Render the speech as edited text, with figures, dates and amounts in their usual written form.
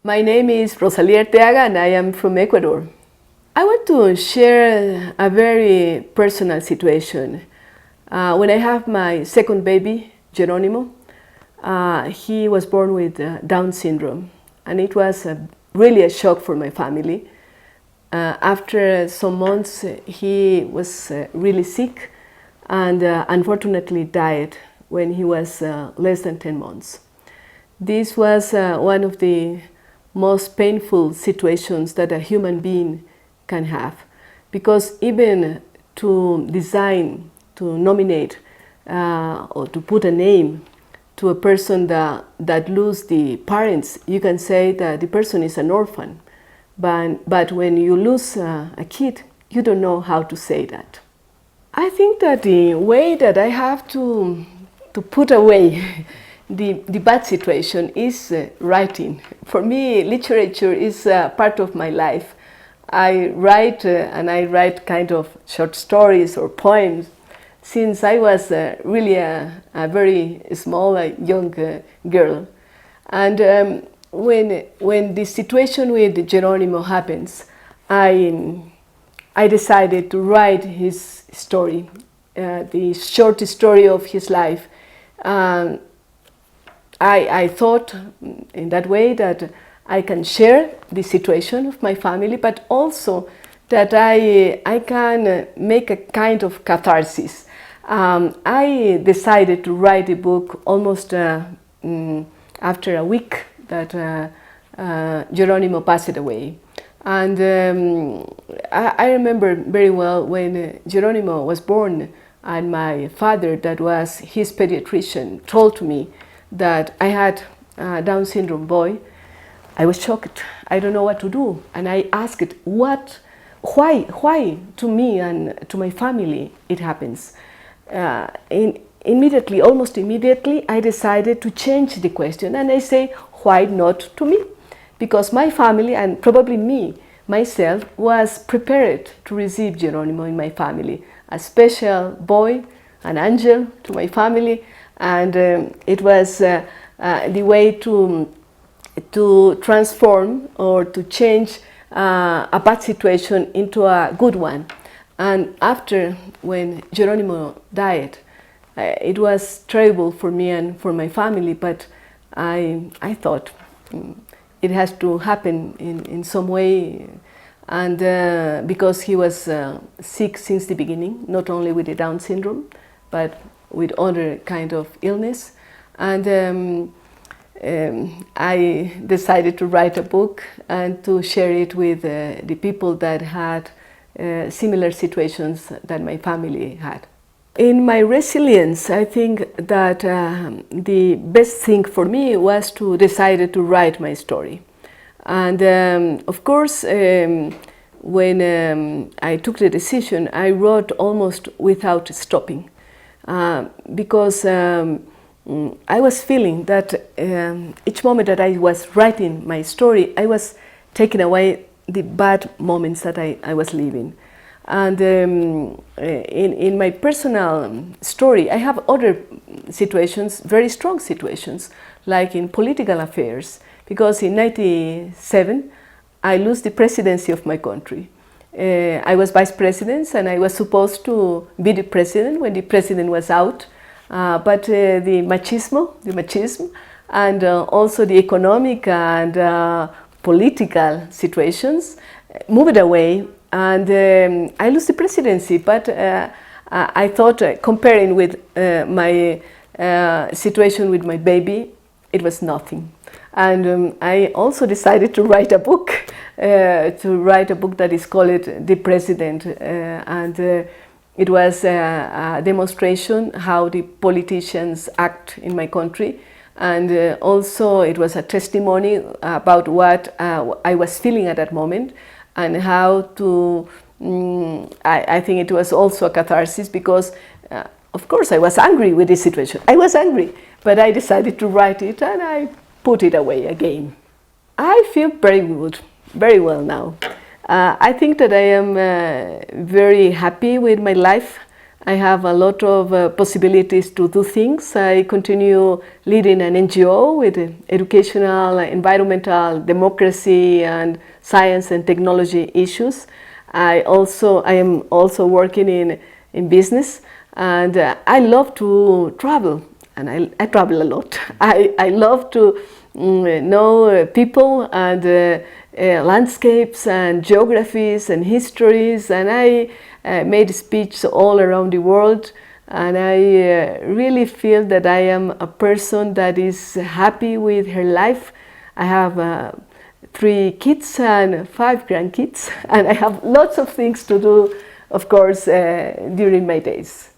My name is Rosalía Arteaga and I am from Ecuador. I want to share a very personal situation. When I have my second baby, Geronimo, he was born with Down syndrome, and it was really a shock for my family. After some months, he was really sick and unfortunately died when he was less than 10 months. This was one of the most painful situations that a human being can have, because even to design, to nominate or to put a name to a person that loses the parents, you can say that the person is an orphan. But when you lose a kid, you don't know how to say that. I think that the way that I have to put away the bad situation is writing. For me, literature is part of my life. I write and I write kind of short stories or poems since I was really a very small, young girl. And when the situation with Geronimo happens, I decided to write his story, the short story of his life. I thought in that way that I can share the situation of my family, but also that I can make a kind of catharsis. I decided to write a book almost after a week that Geronimo passed away. And I remember very well when Geronimo was born, and my father, that was his pediatrician, told me that I had a Down syndrome boy. I was shocked. I don't know what to do. And I asked, why to me and to my family it happens? Immediately, almost immediately, I decided to change the question, and I say, why not to me? Because my family, and probably me, myself, was prepared to receive Geronimo in my family. A special boy, an angel to my family, and it was the way to transform or to change a bad situation into a good one. And after, when Geronimo died, it was terrible for me and for my family, but I thought it has to happen in some way, and because he was sick since the beginning, not only with the Down syndrome, but with other kind of illness. And I decided to write a book and to share it with the people that had similar situations that my family had. In my resilience, I think that the best thing for me was to decide to write my story. And of course, when I took the decision, I wrote almost without stopping, because I was feeling that each moment that I was writing my story, I was taking away the bad moments that I was living. And in my personal story, I have other situations, very strong situations, like in political affairs, because in 1997, I lost the presidency of my country. I was vice president, and I was supposed to be the president when the president was out, but the machismo, and also the economic and political situations moved away, and I lost the presidency. But I thought, comparing with my situation with my baby, it was nothing. And I also decided to write a book, that is called The President, and it was a demonstration how the politicians act in my country, and also it was a testimony about what I was feeling at that moment, and how to, I think it was also a catharsis, because of course I was angry with this situation. I was angry, but I decided to write it, and I put it away again. I feel very good, very well now. I think that I am very happy with my life, I have a lot of possibilities to do things. I continue leading an NGO with educational, environmental, democracy and science and technology issues. I am also working in business, and I love to travel, and I travel a lot. I love to know people and landscapes and geographies and histories, and I made speeches all around the world, and I really feel that I am a person that is happy with her life. I have 3 kids and 5 grandkids, and I have lots of things to do, of course, during my days.